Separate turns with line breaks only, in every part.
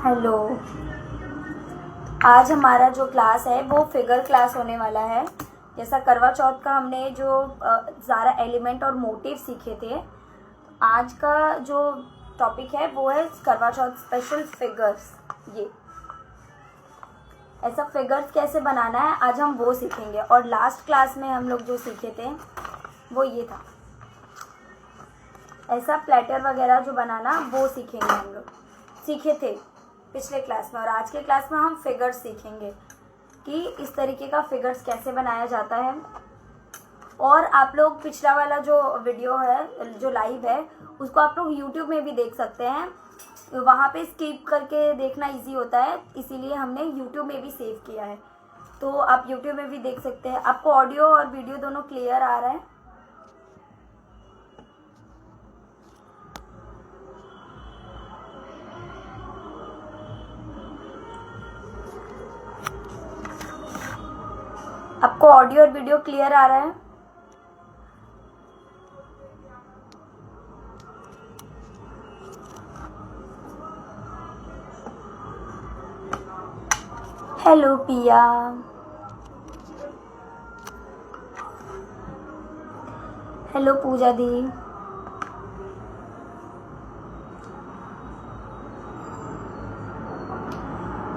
Hello. आज हमारा जो क्लास है वो फिगर क्लास होने वाला है। जैसा करवा चौथ का हमने जो सारा एलिमेंट और मोटिव सीखे थे, आज का जो टॉपिक है वो है करवा चौथ स्पेशल फिगर्स। ये ऐसा फिगर्स कैसे बनाना है आज हम वो सीखेंगे। और लास्ट क्लास में हम लोग जो सीखे थे वो ये था, ऐसा प्लेटर वगैरह जो बनाना वो सीखेंगे। हम लोग सीखे थे पिछले क्लास में, और आज के क्लास में हम फिगर्स सीखेंगे कि इस तरीके का फिगर्स कैसे बनाया जाता है। और आप लोग पिछला वाला जो वीडियो है, जो लाइव है, उसको आप लोग यूट्यूब में भी देख सकते हैं। वहाँ पे स्किप करके देखना इजी होता है, इसीलिए हमने यूट्यूब में भी सेव किया है, तो आप यूट्यूब में भी देख सकते हैं। आपको ऑडियो और वीडियो दोनों क्लियर आ रहा है? आपको ऑडियो और वीडियो क्लियर आ रहा है? हेलो पिया। हेलो पूजा दी।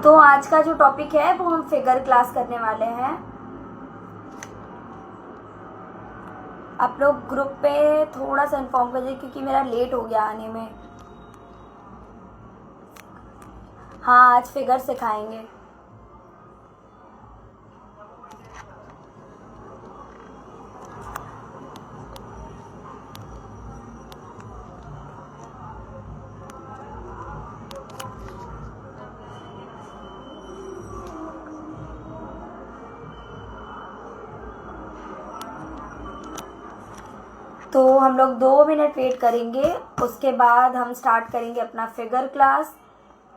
तो आज का जो टॉपिक है वो हम फिगर क्लास करने वाले हैं। आप लोग ग्रुप पे थोड़ा सा इन्फॉर्म कर दीजिए क्योंकि मेरा लेट हो गया आने में। हाँ, आज फिगर सिखाएंगे। तो हम लोग 2 मिनट वेट करेंगे, उसके बाद हम स्टार्ट करेंगे अपना फिगर क्लास।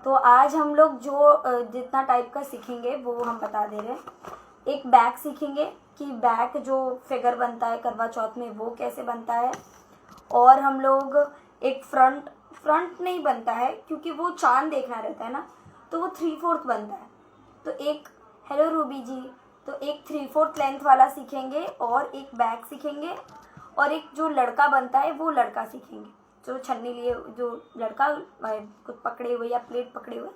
तो आज हम लोग जो जितना टाइप का सीखेंगे वो हम बता दे रहे हैं। एक बैक सीखेंगे कि बैक जो फिगर बनता है करवा चौथ में वो कैसे बनता है। और हम लोग एक फ्रंट फ्रंट नहीं बनता है क्योंकि वो चांद देखना रहता है ना, तो वो 3/4 बनता है। तो एक, हेलो रूबी जी, तो एक 3/4 लेंथ वाला सीखेंगे और एक बैक सीखेंगे। और एक जो लड़का बनता है वो लड़का सीखेंगे, जो छन्नी लिए जो लड़का कुछ पकड़े हुए या प्लेट पकड़े हुए।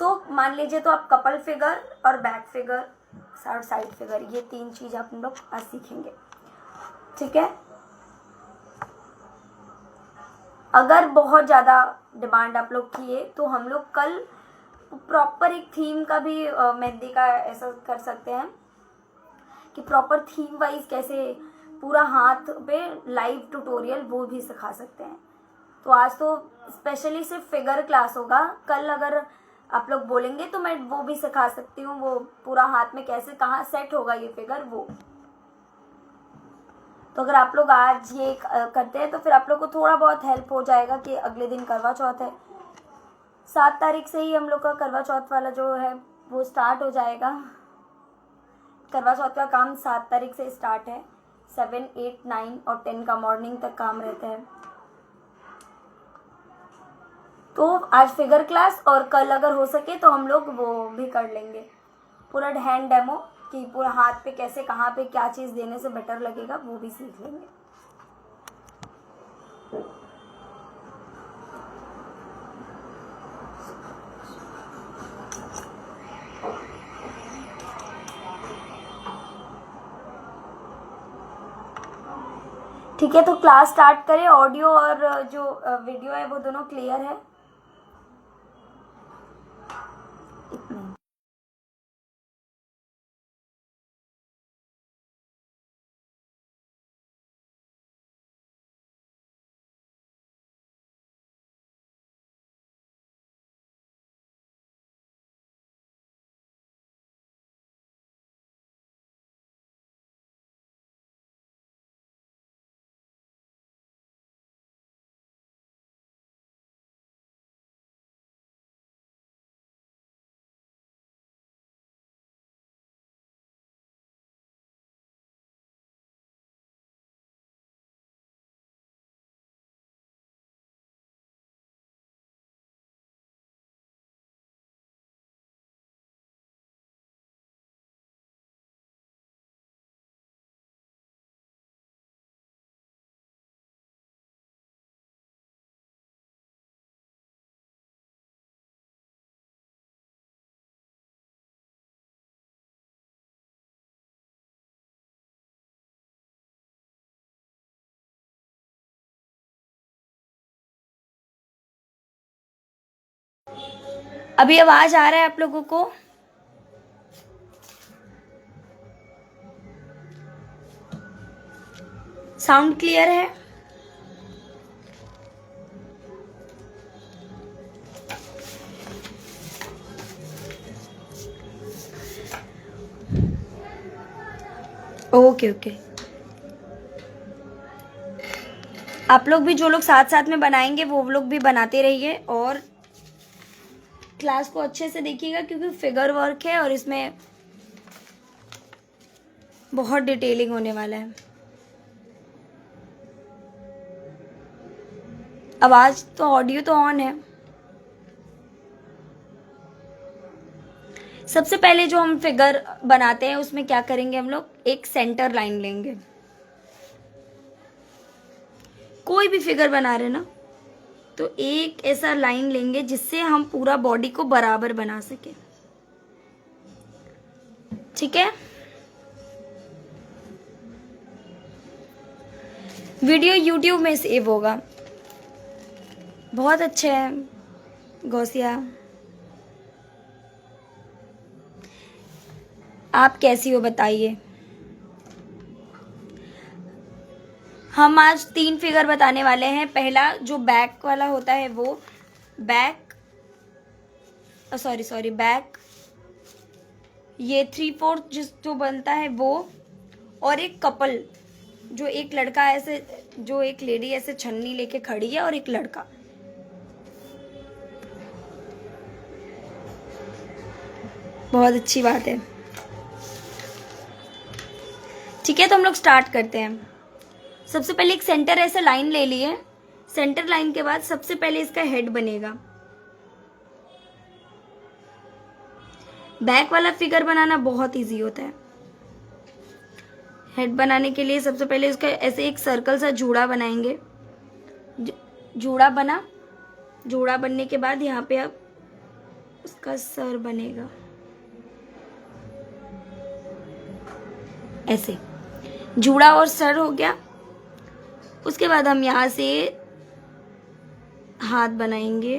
तो मान लीजिए, तो आप कपल फिगर और बैक फिगर और साइड फिगर, ये 3 चीज आप लोग आज सीखेंगे, ठीक है। अगर बहुत ज़्यादा डिमांड आप लोग किए तो हम लोग कल प्रॉपर एक थीम का भी मेहंदी का ऐसा कर सकते हैं कि प्रॉपर थीम वाइज कैसे पूरा हाथ पे लाइव ट्यूटोरियल वो भी सिखा सकते हैं। तो आज तो स्पेशली सिर्फ फिगर क्लास होगा। कल अगर आप लोग बोलेंगे तो मैं वो भी सिखा सकती हूँ, वो पूरा हाथ में कैसे कहाँ सेट होगा ये फिगर वो। तो अगर आप लोग आज ये करते हैं तो फिर आप लोग को थोड़ा बहुत हेल्प हो जाएगा कि अगले दिन करवा चौथ है। 7 तारीख से ही हम लोग का करवा चौथ वाला जो है वो स्टार्ट हो जाएगा। करवा चौथ का काम 7 तारीख से स्टार्ट है। 7, 8, 9 और 10 का मॉर्निंग तक काम रहता है। तो आज फिगर क्लास, और कल अगर हो सके तो हम लोग वो भी कर लेंगे, पूरा हैंड डेमो कि पूरा हाथ पे कैसे कहाँ पे क्या चीज़ देने से बेटर लगेगा वो भी सीख लेंगे। ठीक है, तो क्लास स्टार्ट करें। ऑडियो और जो वीडियो है वो दोनों क्लियर है? अभी आवाज आ रहा है आप लोगों को? साउंड क्लियर है? Okay okay. आप लोग भी, जो लोग साथ साथ में बनाएंगे वो लोग भी बनाते रहिए और क्लास को अच्छे से देखिएगा, क्योंकि फिगर वर्क है और इसमें बहुत डिटेलिंग होने वाला है। आवाज तो, ऑडियो तो ऑन है। सबसे पहले जो हम फिगर बनाते हैं उसमें क्या करेंगे हम लोग, एक सेंटर लाइन लेंगे। कोई भी फिगर बना रहे ना, तो एक ऐसा लाइन लेंगे जिससे हम पूरा बॉडी को बराबर बना सके। ठीक है? वीडियो YouTube में सेव होगा। बहुत अच्छे है गौसिया। आप कैसी हो बताइए। हम आज 3 फिगर बताने वाले हैं। पहला जो बैक वाला होता है वो बैक, बैक, ये 3/4 जो बनता है वो, और एक कपल, जो एक लड़का ऐसे, जो एक लेडी ऐसे छन्नी लेके खड़ी है और एक लड़का। बहुत अच्छी बात है। ठीक है, तो हम लोग स्टार्ट करते हैं। सबसे पहले एक सेंटर ऐसे लाइन ले लिए। सेंटर लाइन के बाद सबसे पहले इसका हेड बनेगा। बैक वाला फिगर बनाना बहुत इजी होता है। हेड बनाने के लिए सबसे पहले इसका ऐसे एक सर्कल सा जूड़ा बनाएंगे। जूड़ा बना, जूड़ा बनने के बाद यहाँ पे अब उसका सर बनेगा ऐसे। जूड़ा और सर हो गया। उसके बाद हम यहाँ से हाथ बनाएंगे।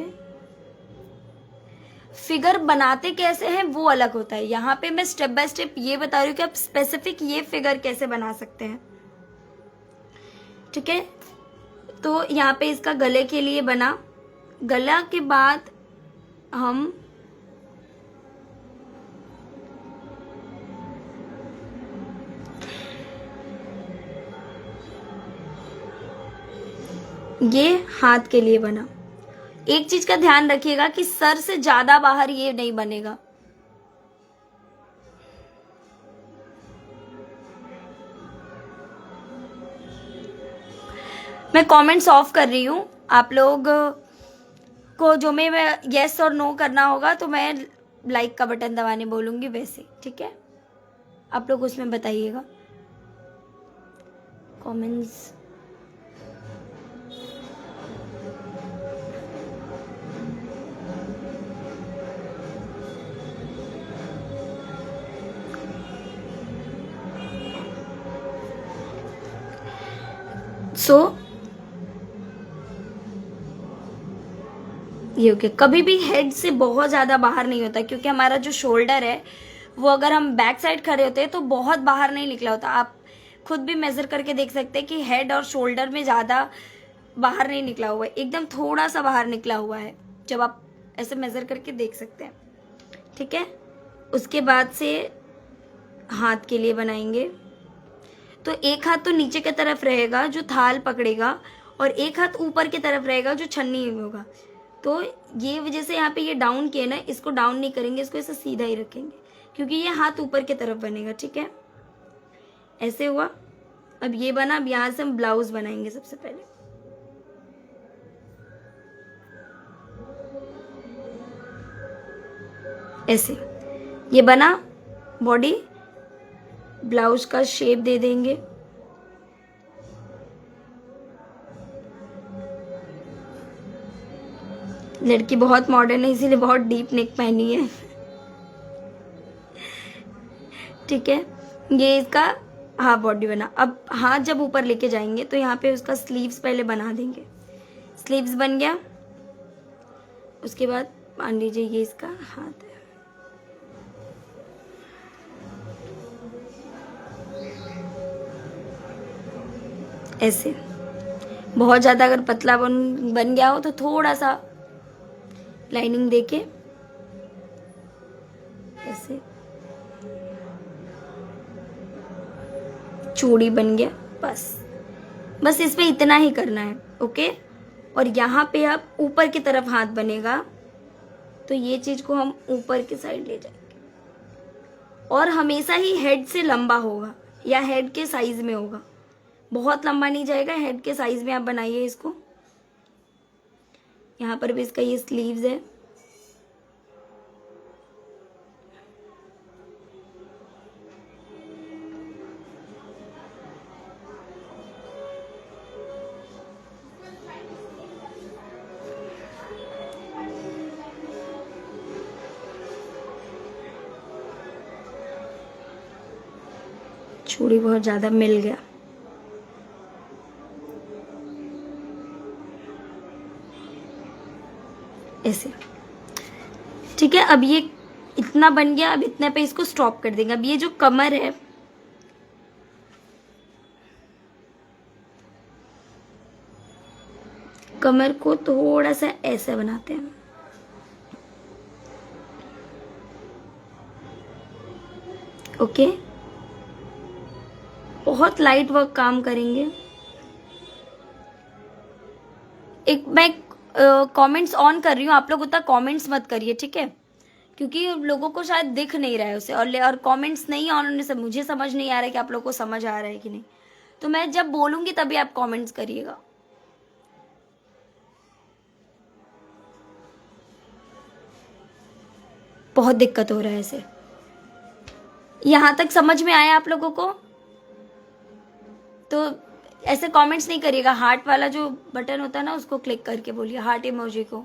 फिगर बनाते कैसे हैं वो अलग होता है। यहाँ पे मैं स्टेप बाय स्टेप ये बता रही हूँ कि आप स्पेसिफिक ये फिगर कैसे बना सकते हैं। ठीक है, तो यहाँ पे इसका गले के लिए बना। गला के बाद हम ये हाथ के लिए बना। एक चीज का ध्यान रखिएगा कि सर से ज्यादा बाहर ये नहीं बनेगा। मैं कमेंट्स ऑफ कर रही हूं। आप लोग को जो मैं यस और नो करना होगा तो मैं लाइक का बटन दबाने बोलूंगी वैसे। ठीक है, आप लोग उसमें बताइएगा कमेंट्स। ये ओके। कभी भी हेड से बहुत ज्यादा बाहर नहीं होता, क्योंकि हमारा जो शोल्डर है वो अगर हम बैक साइड खड़े होते हैं तो बहुत बाहर नहीं निकला होता। आप खुद भी मेजर करके देख सकते हैं कि हेड और शोल्डर में ज्यादा बाहर नहीं निकला हुआ है, एकदम थोड़ा सा बाहर निकला हुआ है, जब आप ऐसे मेजर करके देख सकते हैं। ठीक है, उसके बाद से हाथ के लिए बनाएंगे। तो एक हाथ तो नीचे की तरफ रहेगा जो थाल पकड़ेगा, और एक हाथ ऊपर की तरफ रहेगा जो छन्नी होगा। तो ये वजह से यहाँ पे ये डाउन किया ना, इसको डाउन नहीं करेंगे, इसको ऐसे सीधा ही रखेंगे, क्योंकि ये हाथ ऊपर की तरफ बनेगा। ठीक है, ऐसे हुआ। अब ये बना। अब यहाँ से हम ब्लाउज बनाएंगे सबसे पहले। ऐसे ये बना बॉडी। ब्लाउज का शेप दे देंगे। लड़की बहुत मॉडर्न है इसीलिए बहुत डीप नेक पहनी है। ठीक है, ये इसका हाफ बॉडी बना। अब हाथ जब ऊपर लेके जाएंगे तो यहाँ पे उसका स्लीव्स पहले बना देंगे। स्लीव्स बन गया। उसके बाद मान लीजिए ये इसका हाथ है, ऐसे। बहुत ज़्यादा अगर पतला बन गया हो तो थोड़ा सा लाइनिंग देके ऐसे चूड़ी बन गया। बस इसमें इतना ही करना है, ओके। और यहाँ पे अब ऊपर की तरफ हाथ बनेगा, तो ये चीज को हम ऊपर की साइड ले जाएंगे और हमेशा ही हेड से लंबा होगा या हेड के साइज में होगा, बहुत लंबा नहीं जाएगा, हेड के साइज में आप बनाइए इसको। यहाँ पर भी इसका ये स्लीव्स है, चूड़ी बहुत ज्यादा मिल गया। ऐसे, ठीक है। अब ये इतना बन गया, अब इतने पे इसको स्टॉप कर देंगे। अब ये जो कमर है, कमर को थोड़ा सा ऐसे बनाते हैं, ओके। बहुत लाइट वर्क काम करेंगे। एक मैं कमेंट्स ऑन कर रही हूँ, आप लोग उतना कमेंट्स मत करिए, ठीक है, क्योंकि लोगों को शायद दिख नहीं रहा है उसे, और कमेंट्स नहीं ऑन होने से मुझे समझ नहीं आ रहा है कि आप लोग को समझ आ रहा है कि नहीं। तो मैं जब बोलूंगी तभी आप कमेंट्स करिएगा। बहुत दिक्कत हो रहा है इसे। यहां तक समझ में आया आप लोगों को? तो ऐसे कमेंट्स नहीं करिएगा, हार्ट वाला जो बटन होता है ना उसको क्लिक करके बोलिए, हार्ट इमोजी को।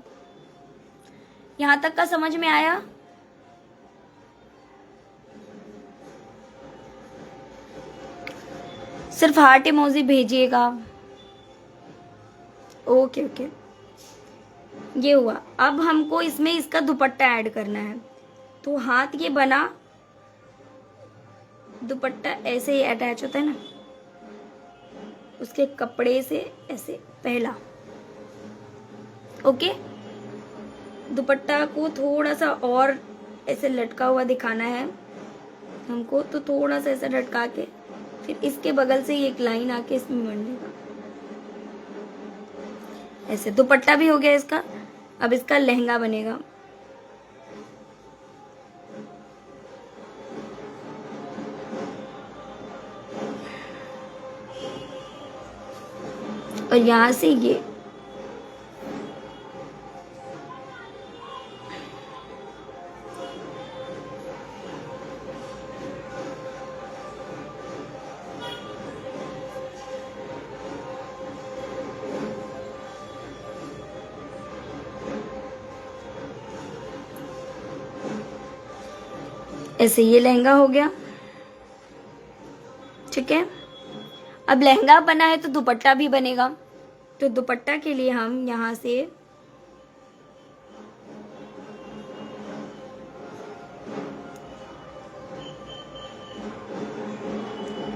यहां तक का समझ में आया? सिर्फ हार्ट इमोजी भेजिएगा। ओके ओके, ये हुआ। अब हमको इसमें इसका दुपट्टा ऐड करना है, तो हाथ ये बना, दुपट्टा ऐसे ही अटैच होता है ना, उसके कपड़े से ऐसे पहला, ओके। दुपट्टा को थोड़ा सा और ऐसे लटका हुआ दिखाना है हमको, तो थोड़ा सा ऐसे लटका के फिर इसके बगल से एक लाइन आके इसमें बनेगा ऐसे। दुपट्टा भी हो गया इसका। अब इसका लहंगा बनेगा। और यहां से ये ऐसे ये लहंगा हो गया, ठीक है। अब लहंगा बना है तो दुपट्टा भी बनेगा, तो दुपट्टा के लिए हम यहां से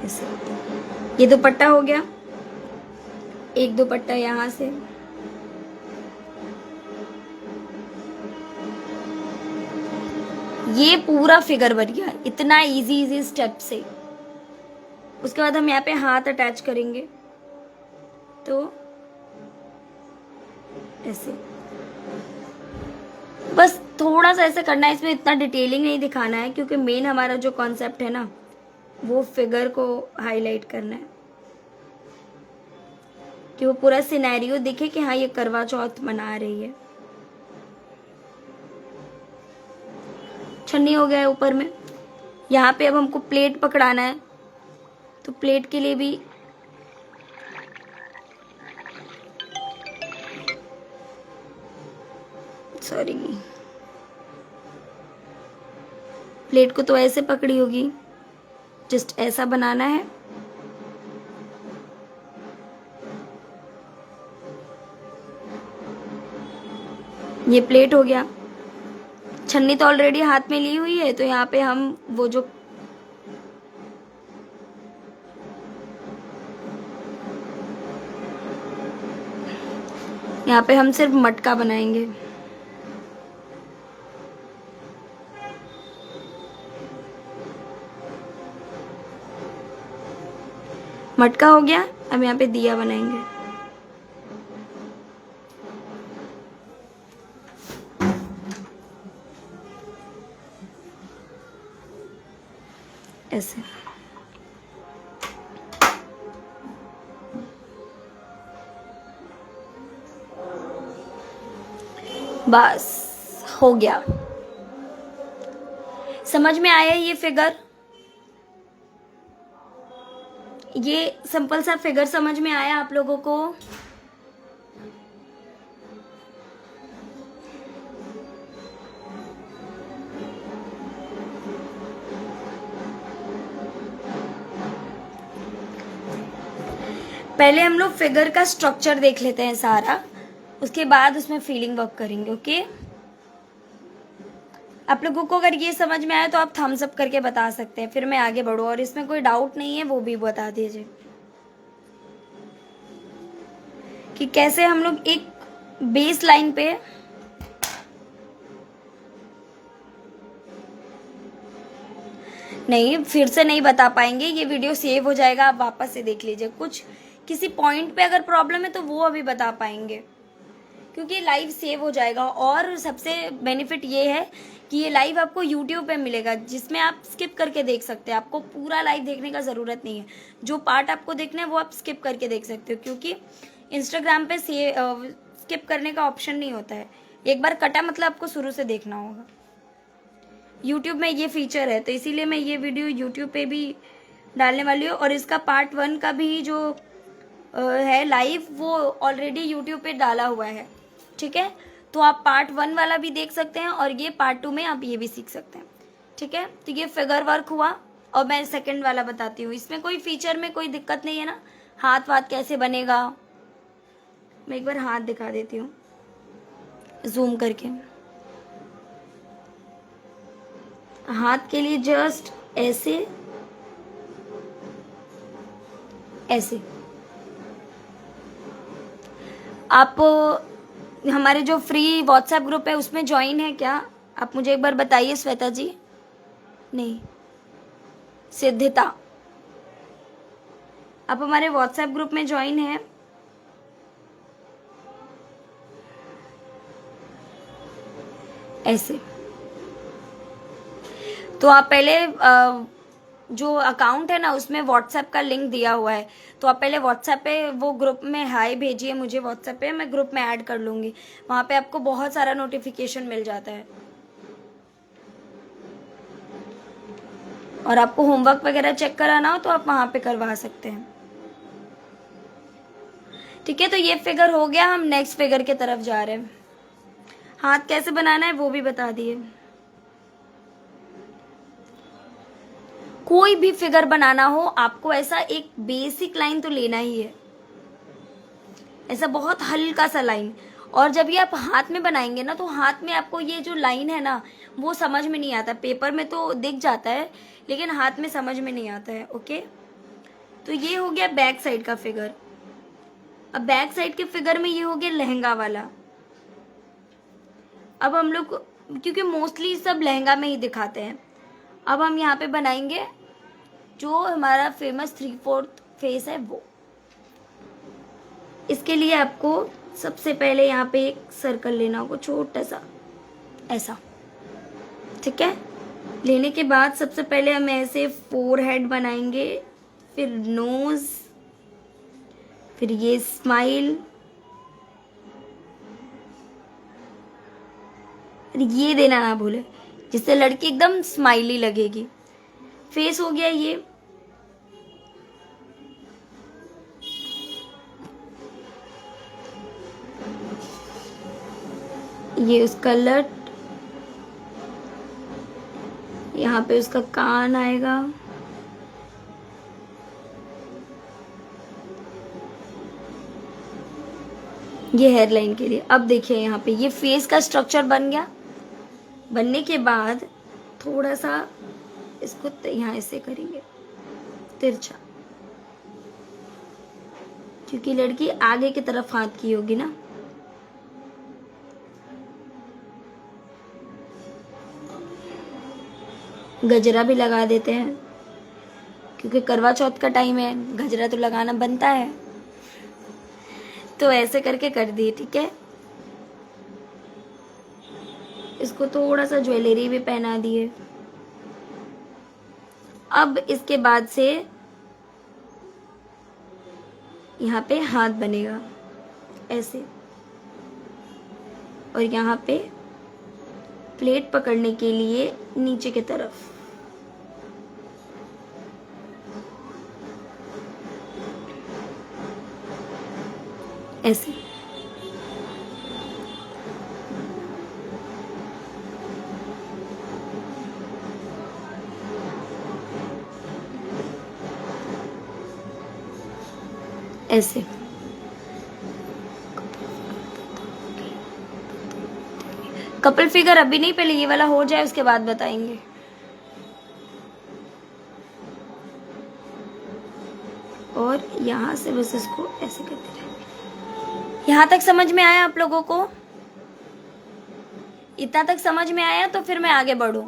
ऐसे, ये दुपट्टा हो गया। एक दुपट्टा यहां से, ये पूरा फिगर बन गया इतना इजी स्टेप से। उसके बाद हम यहाँ पे हाथ अटैच करेंगे, तो ऐसे बस थोड़ा सा ऐसे करना है। इसमें इतना डिटेलिंग नहीं दिखाना है, क्योंकि मेन हमारा जो कॉन्सेप्ट है ना, वो फिगर को हाईलाइट करना है, कि वो पूरा सिनेरियो दिखे कि हाँ ये करवा चौथ मना रही है। छन्नी हो गया है ऊपर में। यहाँ पे अब हमको प्लेट पकड़ाना है, तो प्लेट के लिए भी सॉरी, प्लेट को तो ऐसे पकड़ी होगी, जस्ट ऐसा बनाना है। ये प्लेट हो गया। छन्नी तो ऑलरेडी हाथ में ली हुई है, तो यहाँ पे हम वो जो यहाँ पे हम सिर्फ मटका बनाएंगे। मटका हो गया, अब यहाँ पे दिया बनाएंगे। ऐसे बस हो गया। समझ में आया ये फिगर? ये सिंपल सा फिगर समझ में आया आप लोगों को? पहले हम लोग फिगर का स्ट्रक्चर देख लेते हैं सारा, उसके बाद उसमें फीलिंग वर्क करेंगे। ओके, आप लोगों को अगर ये समझ में आया तो आप थम्स अप करके बता सकते हैं, फिर मैं आगे बढ़ूँ। और इसमें कोई डाउट नहीं है वो भी बता दीजिए कि कैसे हम लोग एक बेस लाइन पे नहीं, फिर से नहीं बता पाएंगे। ये वीडियो सेव हो जाएगा, आप वापस से देख लीजिए। कुछ किसी पॉइंट पे अगर प्रॉब्लम है तो वो अभी बता पाएंगे, क्योंकि लाइव सेव हो जाएगा। और सबसे बेनिफिट ये है कि ये लाइव आपको यूट्यूब पे मिलेगा, जिसमें आप स्किप करके देख सकते हैं। आपको पूरा लाइव देखने का ज़रूरत नहीं है, जो पार्ट आपको देखना है वो आप स्किप करके देख सकते हो, क्योंकि इंस्टाग्राम पे स्किप करने का ऑप्शन नहीं होता है। एक बार कटा मतलब आपको शुरू से देखना होगा। यूट्यूब में ये फीचर है, तो इसीलिए मैं ये वीडियो यूट्यूब पे भी डालने वाली हूँ। और इसका पार्ट 1 का भी जो है लाइव, वो ऑलरेडी यूट्यूब पे डाला हुआ है, ठीक है? तो आप पार्ट 1 वाला भी देख सकते हैं और ये पार्ट 2 में आप ये भी सीख सकते हैं, ठीक है? तो ये फिगर वर्क हुआ और मैं सेकंड वाला बताती हूँ। इसमें कोई फीचर में कोई दिक्कत नहीं है ना? हाथ वाथ कैसे बनेगा, मैं एक बार हाथ दिखा देती हूँ जूम करके। हाथ के लिए जस्ट ऐसे ऐसे। आप हमारे जो फ्री व्हाट्सएप ग्रुप है उसमें ज्वाइन है क्या? आप मुझे एक बार बताइए। श्वेता जी नहीं, सिद्धिता, आप हमारे व्हाट्सएप ग्रुप में ज्वाइन है? ऐसे। तो आप पहले जो अकाउंट है ना उसमें व्हाट्सएप का लिंक दिया हुआ है, तो आप पहले व्हाट्सएप पे वो ग्रुप में हाय भेजिए मुझे व्हाट्सएप पे, मैं ग्रुप में ऐड कर लूँगी। वहाँ पे आपको बहुत सारा नोटिफिकेशन मिल जाता है और आपको होमवर्क वगैरह चेक कराना हो तो आप वहाँ पे करवा सकते हैं, ठीक है? तो ये फिगर हो गया, हम नेक्स्ट फिगर की तरफ जा रहे हैं। हाथ कैसे बनाना है वो भी बता दिए। कोई भी फिगर बनाना हो आपको ऐसा एक बेसिक लाइन तो लेना ही है, ऐसा बहुत हल्का सा लाइन। और जब ये आप हाथ में बनाएंगे ना तो हाथ में आपको ये जो लाइन है ना वो समझ में नहीं आता। पेपर में तो दिख जाता है लेकिन हाथ में समझ में नहीं आता है। ओके, तो ये हो गया बैक साइड का फिगर। अब बैक साइड के फिगर में ये हो गया लहंगा वाला। अब हम लोग क्योंकि मोस्टली सब लहंगा में ही दिखाते हैं, अब हम यहाँ पे बनाएंगे जो हमारा फेमस 3/4 फेस है वो। इसके लिए आपको सबसे पहले यहाँ पे एक सर्कल लेना होगा छोटा सा, ऐसा, ठीक है? लेने के बाद सबसे पहले हम ऐसे फोरहेड बनाएंगे, फिर नोज, फिर ये स्माइल, ये देना ना भूले जिससे लड़की एकदम स्माइली लगेगी। फेस हो गया ये उसका लट, यहाँ पे उसका कान आएगा, ये हेयर लाइन के लिए। अब देखिए यहाँ पे ये फेस का स्ट्रक्चर बन गया। बनने के बाद थोड़ा सा इसको यहाँ ऐसे करेंगे तिरछा, क्योंकि लड़की आगे की तरफ हाथ की होगी ना। गजरा भी लगा देते हैं, क्योंकि करवा चौथ का टाइम है, गजरा तो लगाना बनता है। तो ऐसे करके कर दिए, ठीक है। इसको थोड़ा सा ज्वेलरी भी पहना दिए। अब इसके बाद से यहाँ पे हाथ बनेगा ऐसे, और यहाँ पे प्लेट पकड़ने के लिए नीचे की तरफ ऐसे। ऐसे कपल फिगर अभी नहीं, पहले ये वाला हो जाए उसके बाद बताएंगे। और यहाँ से बस इसको ऐसे करते रहेंगे। यहाँ तक समझ में आया आप लोगों को? इतना तक समझ में आया तो फिर मैं आगे बढ़ूं।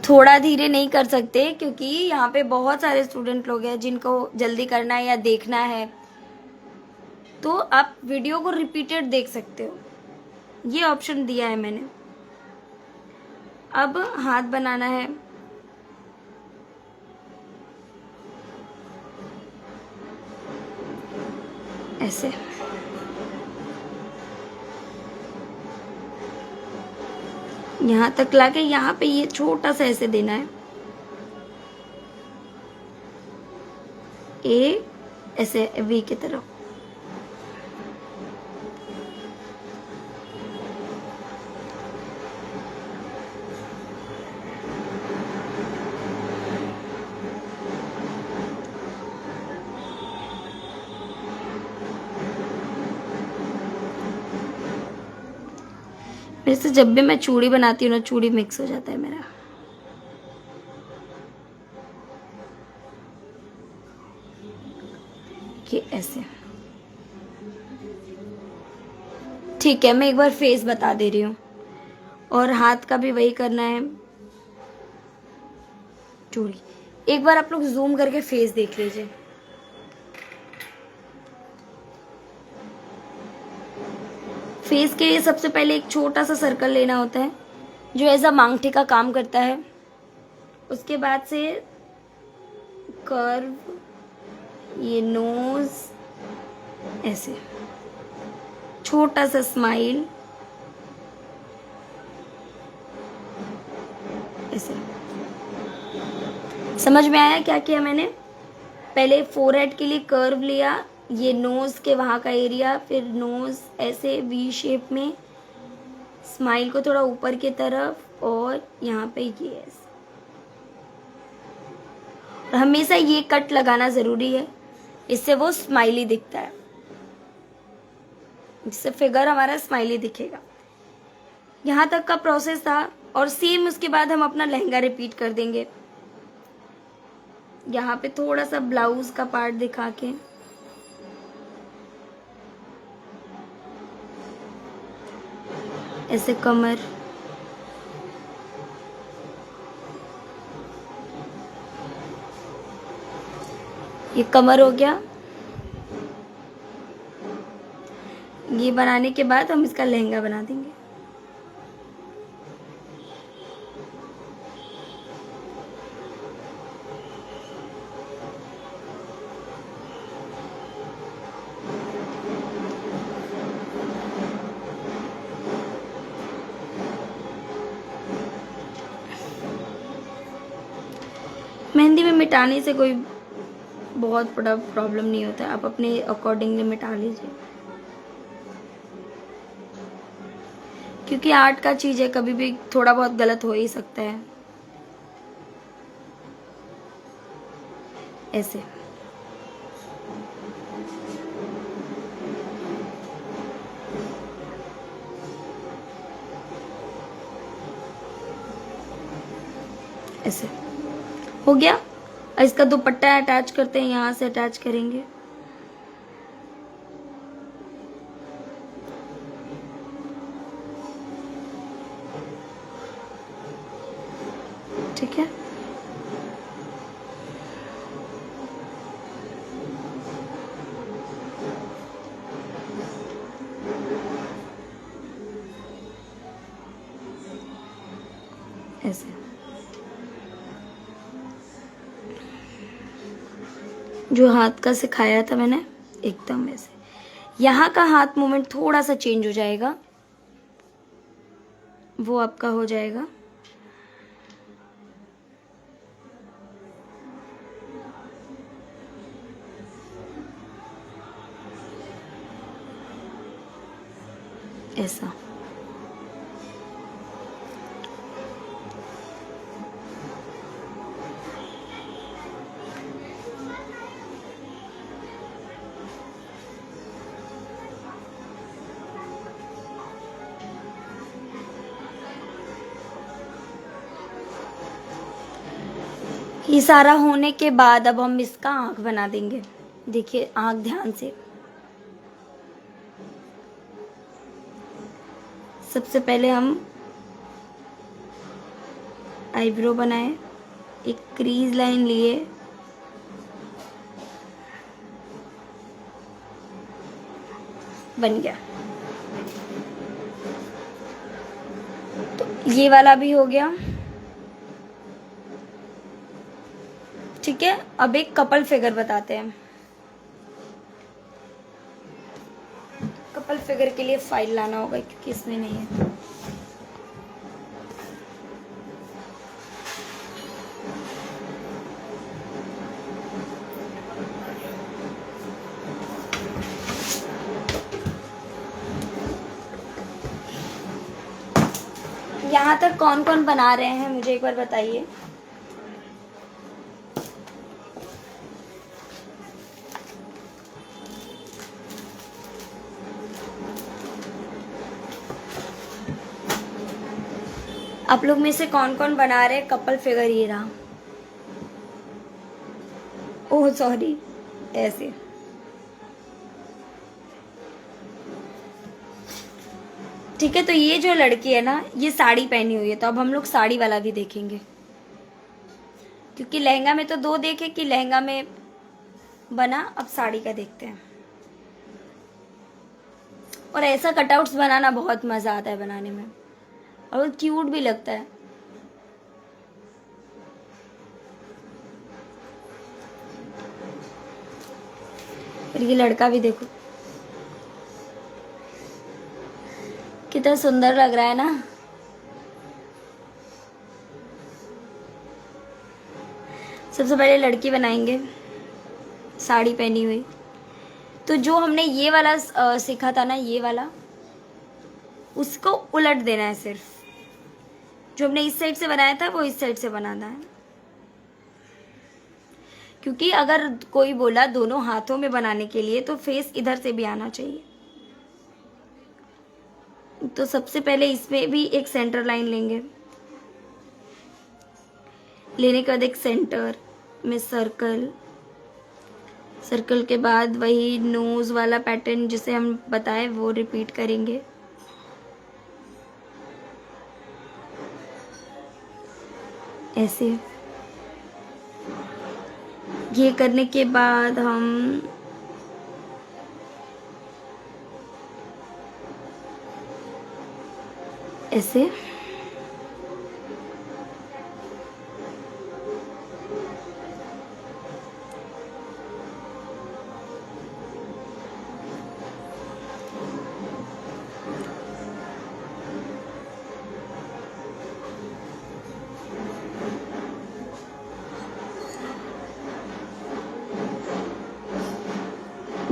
थोड़ा धीरे नहीं कर सकते, क्योंकि यहाँ पे बहुत सारे स्टूडेंट लोग हैं जिनको जल्दी करना है या देखना है, तो आप वीडियो को रिपीटेड देख सकते हो, ये ऑप्शन दिया है मैंने। अब हाथ बनाना है, ऐसे। यहाँ तक लाके यहाँ पे ये छोटा सा ऐसे देना है, ए ऐसे वी की तरफ। वैसे जब भी मैं चूड़ी बनाती हूँ ना, चूड़ी मिक्स हो जाता है मेरा। ये ऐसे, ठीक है। मैं एक बार फेस बता दे रही हूँ, और हाथ का भी वही करना है, चूड़ी। एक बार आप लोग जूम करके फेस देख लीजिए। फेस के लिए सबसे पहले एक छोटा सा सर्कल लेना होता है, जो एज अ मांगटी का काम करता है। उसके बाद से कर्व, ये नोज, ऐसे छोटा सा स्माइल, ऐसे। समझ में आया क्या किया मैंने? पहले फोरहेड के लिए कर्व लिया, ये नोज के वहां का एरिया, फिर नोज ऐसे वी शेप में, स्माइल को थोड़ा ऊपर की तरफ, और यहाँ पे ये ऐसे। और हमेशा ये कट लगाना जरूरी है, इससे वो स्माइली दिखता है, जिससे फिगर हमारा स्माइली दिखेगा। यहाँ तक का प्रोसेस था, और सेम उसके बाद हम अपना लहंगा रिपीट कर देंगे। यहाँ पे थोड़ा सा ब्लाउज का पार्ट दिखा के, ऐसे कमर, ये कमर हो गया। ये बनाने के बाद हम इसका लहंगा बना देंगे। मेहंदी में मिटाने से कोई बहुत बड़ा प्रॉब्लम नहीं होता है, आप अपने अकॉर्डिंगली मिटा लीजिए, क्योंकि आर्ट का चीज है, कभी भी थोड़ा बहुत गलत हो ही सकता है। ऐसे ऐसे हो गया। इसका दुपट्टा अटैच करते हैं, यहाँ से अटैच करेंगे। ठीक है, ऐसे। जो हाथ का सिखाया था मैंने, एकदम ऐसे। यहाँ का हाथ मूवमेंट थोड़ा सा चेंज हो जाएगा, वो आपका हो जाएगा। ऐसा। ये सारा होने के बाद अब हम इसका आंख बना देंगे। देखिए आंख ध्यान से। सबसे पहले हम आईब्रो बनाए, एक क्रीज लाइन लिए, बन गया। तो ये वाला भी हो गया। ठीक है, अब एक कपल फिगर बताते हैं। कपल फिगर के लिए फाइल लाना होगा क्योंकि इसमें नहीं है। यहाँ तक कौन कौन बना रहे हैं मुझे एक बार बताइए। आप लोग में से कौन कौन बना रहे हैं कपल फिगर? ये रहा। ओह सॉरी, ऐसे। ठीक है, तो ये जो लड़की है ना, ये साड़ी पहनी हुई है, तो अब हम लोग साड़ी वाला भी देखेंगे। क्योंकि लहंगा में तो दो देखे कि लहंगा में बना, अब साड़ी का देखते हैं। और ऐसा कटआउट्स बनाना बहुत मजा आता है बनाने में, और वो क्यूट भी लगता है। और ये लड़का भी देखो कितना सुंदर लग रहा है ना। सबसे पहले लड़की बनाएंगे साड़ी पहनी हुई। तो जो हमने ये वाला सीखा था ना, ये वाला, उसको उलट देना है। सिर्फ जो हमने इस साइड से बनाया था वो इस साइड से बनाना है। क्योंकि अगर कोई बोला दोनों हाथों में बनाने के लिए तो फेस इधर से भी आना चाहिए। तो सबसे पहले इसमें भी एक सेंटर लाइन लेंगे। लेने के बाद एक सेंटर में सर्कल, सर्कल के बाद वही नोज वाला पैटर्न जिसे हम बताए वो रिपीट करेंगे। ऐसे। ये करने के बाद हम ऐसे।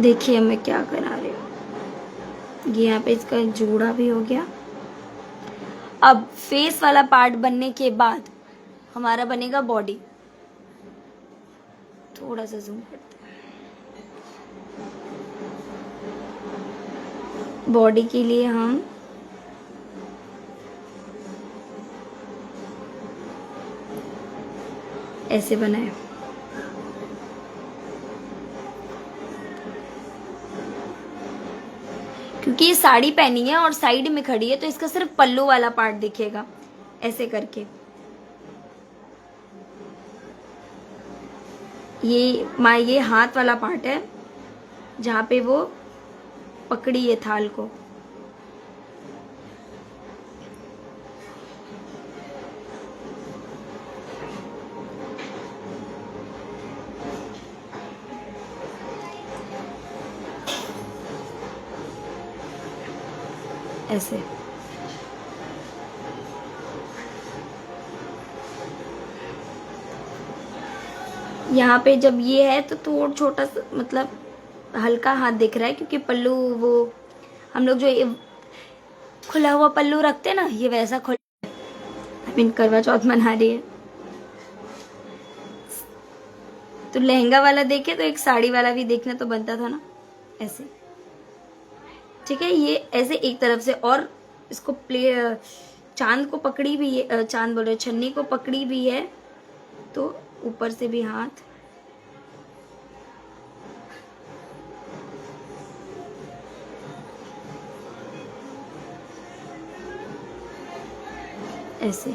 देखिए मैं क्या करा रही हूँ। ये यहाँ पे इसका जोड़ा भी हो गया। अब फेस वाला पार्ट बनने के बाद हमारा बनेगा बॉडी। थोड़ा सा जूम करते हैं। बॉडी के लिए हम ऐसे बनाए। क्योंकि ये साड़ी पहनी है और साइड में खड़ी है तो इसका सिर्फ पल्लू वाला पार्ट दिखेगा, ऐसे करके। ये हाथ वाला पार्ट है जहाँ पे वो पकड़ी है थाल को। ऐसे यहाँ पे जब ये है तो थोड़ा छोटा सा मतलब हल्का हाथ दिख रहा है, क्योंकि पल्लू वो हम लोग जो ये खुला हुआ पल्लू रखते हैं ना, ये वैसा खुला। आई मीन करवा चौथ मना रही है तो लहंगा वाला देखे तो एक साड़ी वाला भी देखना तो बनता था ना, ऐसे। ठीक है, ये ऐसे एक तरफ से, और इसको चांद को पकड़ी भी है, चांद बोल रहे, छन्नी को पकड़ी भी है, तो ऊपर से भी हाथ ऐसे।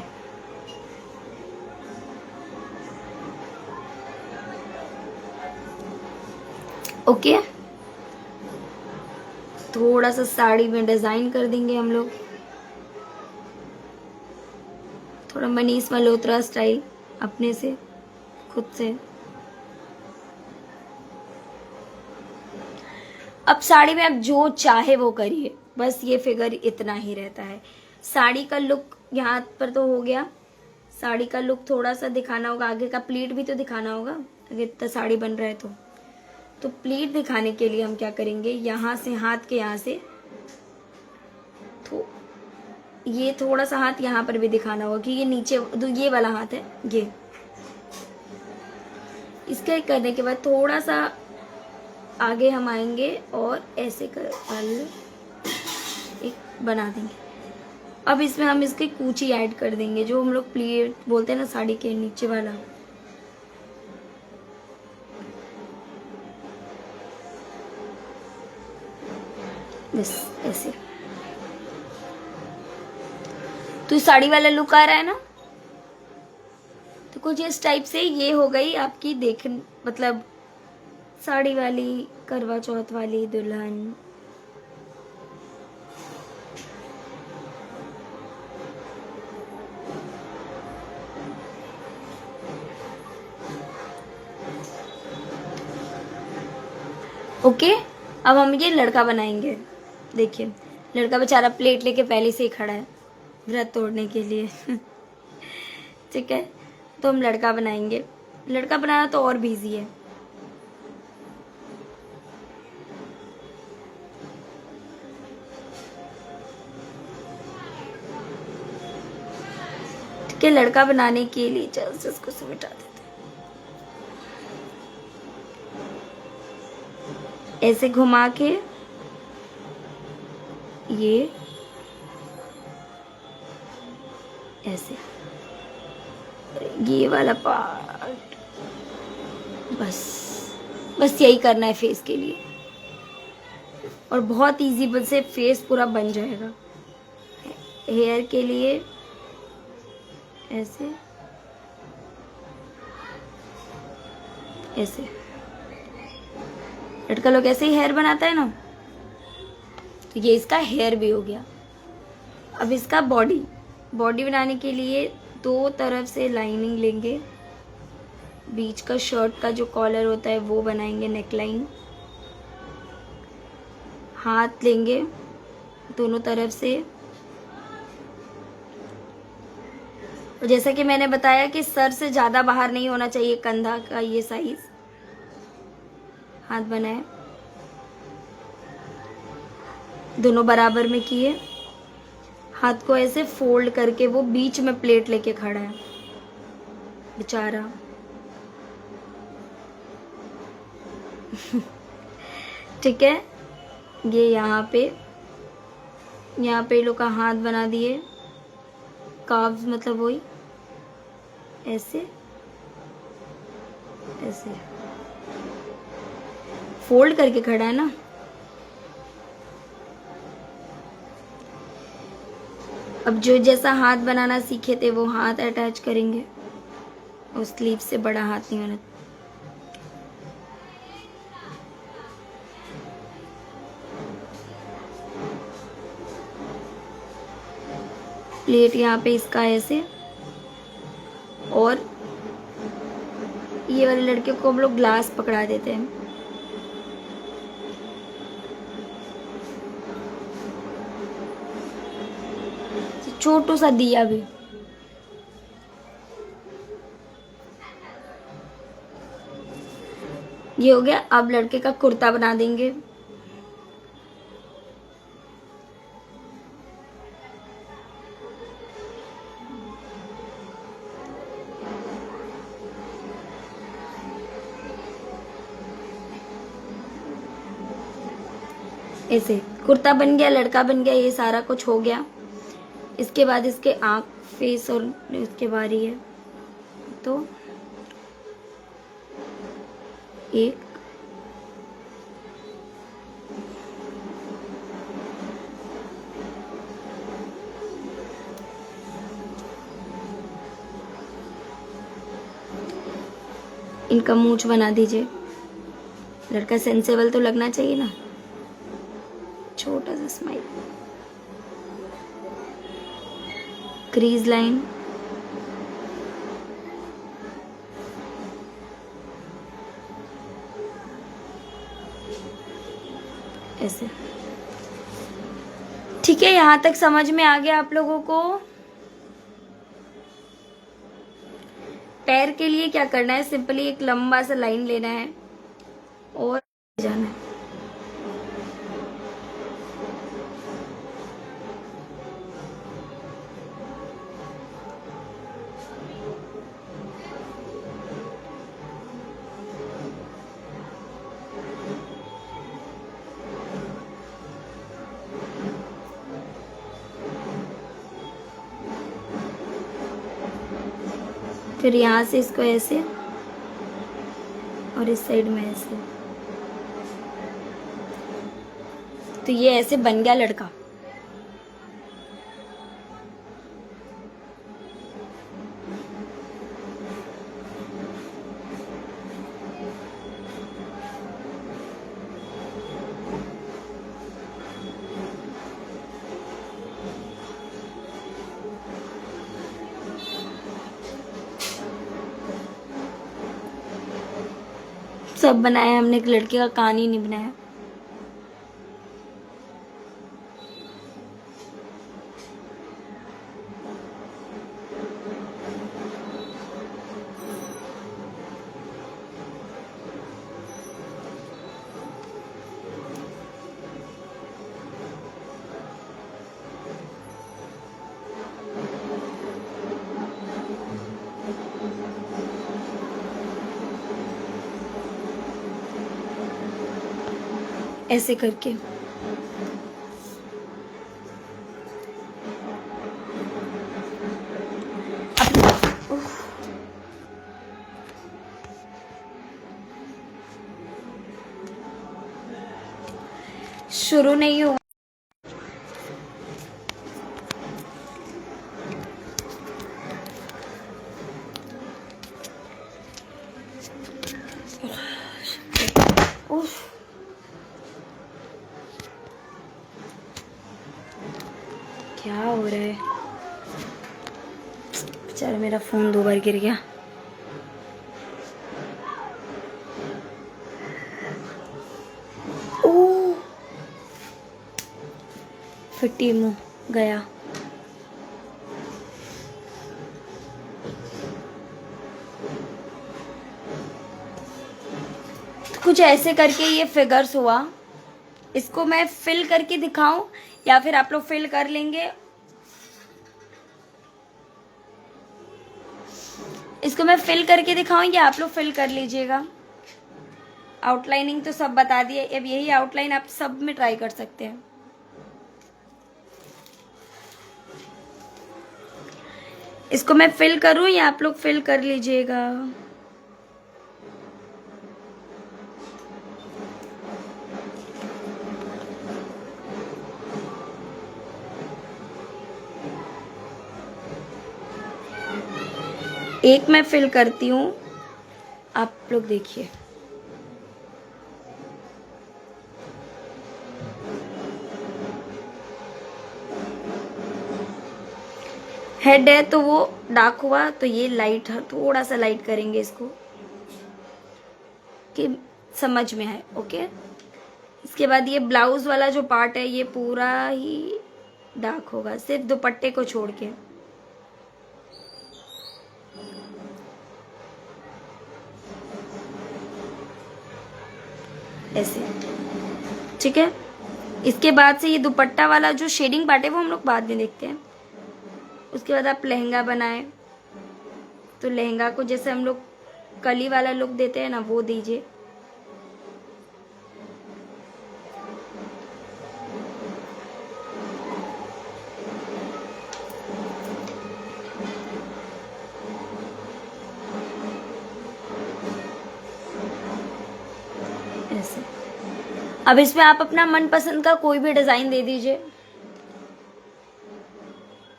ओके, थोड़ा सा साड़ी में डिजाइन कर देंगे हम लोग, थोड़ा मनीष मल्होत्रा स्टाइल अपने से, खुद से। अब साड़ी में आप जो चाहे वो करिए, बस ये फिगर इतना ही रहता है। साड़ी का लुक यहाँ पर तो हो गया, साड़ी का लुक थोड़ा सा दिखाना होगा, आगे का प्लीट भी तो दिखाना होगा अगर इतना साड़ी बन रहा है तो प्लीट दिखाने के लिए हम क्या करेंगे, यहाँ से हाथ के यहाँ से तो ये थोड़ा सा हाथ यहाँ पर भी दिखाना होगा कि ये नीचे ये वाला हाथ है ये। इसका करने के बाद थोड़ा सा आगे हम आएंगे और ऐसे कर एक बना देंगे। अब इसमें हम इसके कूची ऐड कर देंगे, जो हम लोग प्लीट बोलते हैं ना साड़ी के नीचे वाला। बस ऐसे तो साड़ी वाला लुक आ रहा है ना, तो कुछ इस टाइप से ये हो गई आपकी मतलब साड़ी वाली करवा चौथ वाली दुल्हन। ओके, अब हम ये लड़का बनाएंगे। देखिए लड़का बेचारा प्लेट लेके पहले से ही खड़ा है व्रत तोड़ने के लिए ठीक है, तो हम लड़का बनाएंगे। लड़का बनाना तो और भी इजी है। ठीक है, लड़का बनाने के लिए चल इसको मिटा देते हैं। ऐसे घुमा के ये ऐसे, ये वाला पार्ट बस यही करना है फेस के लिए, और बहुत इजी से फेस पूरा बन जाएगा। हेयर के लिए ऐसे ऐसे लड़का लोग ऐसे ही हेयर बनाता है ना, तो ये इसका हेयर भी हो गया। अब इसका बॉडी बनाने के लिए दो तरफ से लाइनिंग लेंगे, बीच का शर्ट का जो कॉलर होता है वो बनाएंगे, नेक लाइन। हाथ लेंगे दोनों तरफ से, और जैसा कि मैंने बताया कि सर से ज़्यादा बाहर नहीं होना चाहिए कंधा का ये साइज। हाथ बनाए, दोनों बराबर में किए, हाथ को ऐसे फोल्ड करके वो बीच में प्लेट लेके खड़ा है बेचारा ठीक है, ये यहाँ पे लोग का हाथ बना दिए, काव्स मतलब वही ऐसे ऐसे फोल्ड करके खड़ा है ना। अब जो जैसा हाथ बनाना सीखे थे वो हाथ अटैच करेंगे, और स्लीव से बड़ा हाथ नहीं होना। प्लेट यहाँ पे इसका ऐसे, और ये वाले लड़के को हम लोग ग्लास पकड़ा देते हैं। छोटू सा दिया भी। ये हो गया। अब लड़के का कुर्ता बना देंगे। ऐसे कुर्ता बन गया, लड़का बन गया, ये सारा कुछ हो गया। इसके बाद इसके आँख, फेस और उसके बारी है। तो एक, इनका मूंछ बना दीजिए। लड़का सेंसेबल तो लगना चाहिए ना। छोटा सा स्माइल, क्रीज लाइन, ऐसे। ठीक है, यहां तक समझ में आ गया आप लोगों को? पैर के लिए क्या करना है, सिंपली एक लंबा सा लाइन लेना है और जाना है। फिर यहाँ से इसको ऐसे, और इस साइड में ऐसे। तो ये ऐसे बन गया लड़का। सब बनाया हमने, एक लड़के का कान ही नहीं बनाया। ऐसे करके शुरू नहीं हुआ। क्या हो रहा है? बेचारा मेरा फोन 2 बार गिर गया। ओह, फटी मुंह गया। कुछ ऐसे करके ये फिगर्स हुआ। इसको मैं फिल करके दिखाऊं या फिर आप लोग फिल कर लेंगे? इसको मैं फिल करके दिखाऊं या आप लोग फिल कर लीजिएगा? आउटलाइनिंग तो सब बता दिए, अब यही आउटलाइन आप सब में ट्राई कर सकते हैं। इसको मैं फिल करूं या आप लोग फिल कर लीजिएगा? एक मैं फिल करती हूँ, आप लोग देखिए। हेड है तो वो डार्क हुआ, तो ये लाइट, थोड़ा सा लाइट करेंगे इसको कि समझ में आए। ओके, इसके बाद ये ब्लाउज वाला जो पार्ट है ये पूरा ही डार्क होगा, सिर्फ दुपट्टे को छोड़ के। ऐसे, ठीक है। इसके बाद से ये दुपट्टा वाला जो शेडिंग पार्ट है वो हम लोग बाद में देखते हैं। उसके बाद आप लहंगा बनाए तो लहंगा को जैसे हम लोग कली वाला लुक देते हैं ना, वो दीजिए। ऐसे। अब इसमें आप अपना मनपसंद का कोई भी डिजाइन दे दीजिए।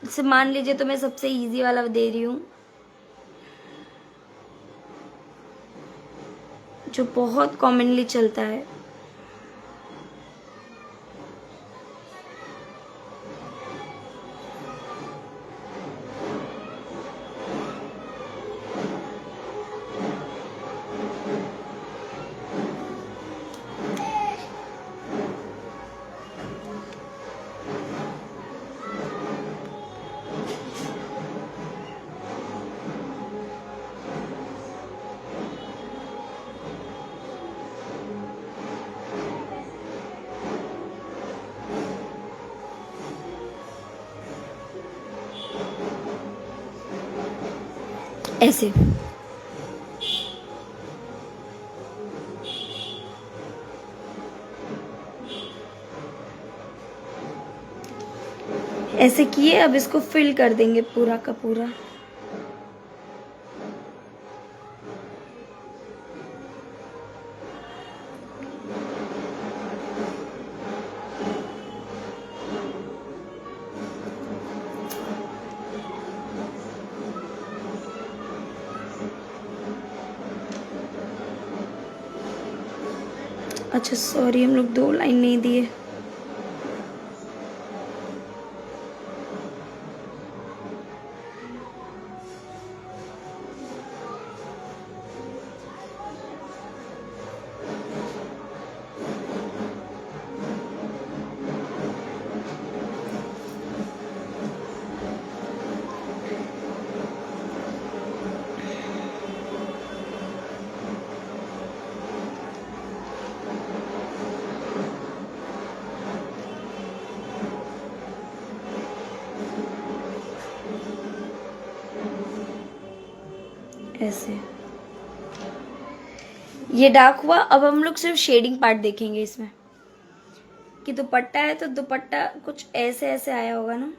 जैसे मान लीजिए तो मैं सबसे इजी वाला दे रही हूँ, जो बहुत कॉमनली चलता है। ऐसे ऐसे किए। अब इसको फिल कर देंगे पूरा का पूरा। अच्छा सॉरी, हम लोग 2 लाइन नहीं दिए। ऐसे ये डार्क हुआ। अब हम लोग सिर्फ शेडिंग पार्ट देखेंगे इसमें कि दुपट्टा है तो दुपट्टा कुछ ऐसे ऐसे आया होगा ना,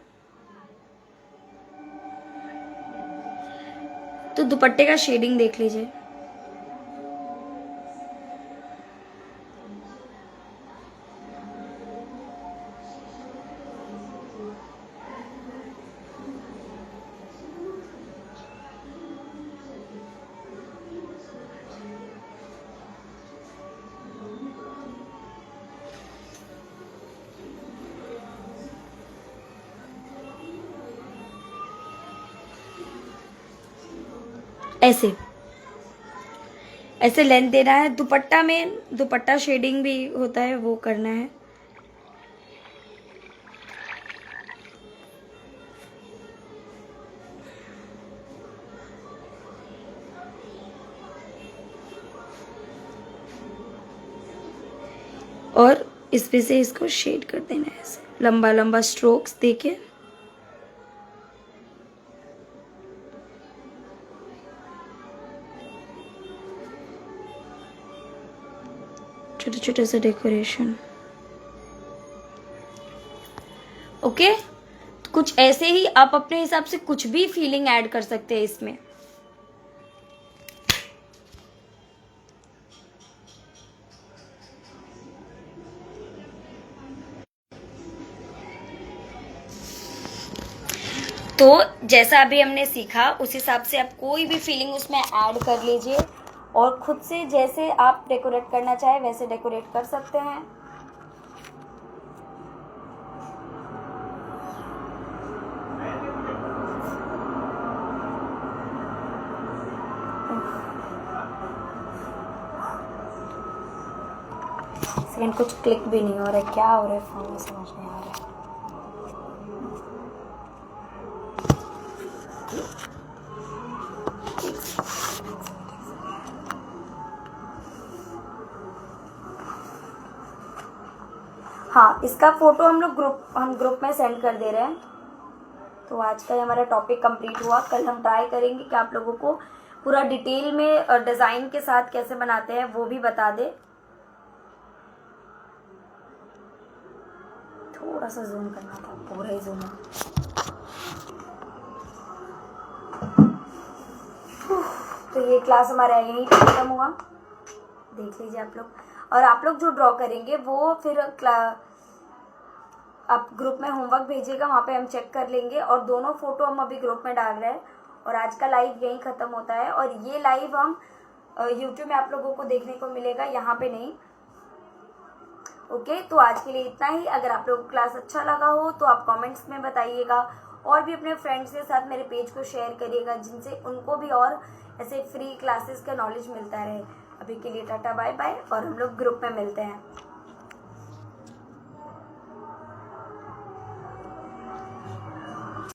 तो दुपट्टे का शेडिंग देख लीजिए। ऐसे ऐसे लेंथ देना है। दुपट्टा में दुपट्टा शेडिंग भी होता है, वो करना है। और इस पे से इसको शेड कर देना है, ऐसे लंबा लंबा स्ट्रोक्स देके। छोटे छोटे से डेकोरेशन। ओके, कुछ ऐसे ही आप अपने हिसाब से कुछ भी फीलिंग ऐड कर सकते हैं इसमें। तो जैसा अभी हमने सीखा उस हिसाब से आप कोई भी फीलिंग उसमें ऐड कर लीजिए और खुद से जैसे आप डेकोरेट करना चाहे वैसे डेकोरेट कर सकते हैं। सेकंड कुछ क्लिक भी नहीं हो रहा है, क्या हो रहा है फोन में समझ नहीं आ रहा है। हाँ, इसका फोटो हम ग्रुप में सेंड कर दे रहे हैं। तो आज का हमारा टॉपिक कंप्लीट हुआ। कल हम ट्राई करेंगे कि आप लोगों को पूरा डिटेल में डिज़ाइन के साथ कैसे बनाते हैं वो भी बता दे। थोड़ा सा जूम करना था, पूरा ही जूम है। तो ये क्लास हमारा यहीं पे खत्म हुआ, देख लीजिए आप लोग। और आप लोग जो ड्रॉ करेंगे वो फिर आप ग्रुप में होमवर्क भेजिएगा, वहाँ पे हम चेक कर लेंगे। और दोनों फोटो हम अभी ग्रुप में डाल रहे हैं और आज का लाइव यहीं ख़त्म होता है। और ये लाइव हम यूट्यूब में आप लोगों को देखने को मिलेगा, यहाँ पे नहीं। ओके, तो आज के लिए इतना ही। अगर आप लोगों को क्लास अच्छा लगा हो तो आप कमेंट्स में बताइएगा और भी अपने फ्रेंड्स के साथ मेरे पेज को शेयर करिएगा, जिनसे उनको भी और ऐसे फ्री क्लासेस का नॉलेज मिलता रहे। अभी के लिए टाटा बाय बाय, और हम लोग ग्रुप में मिलते हैं।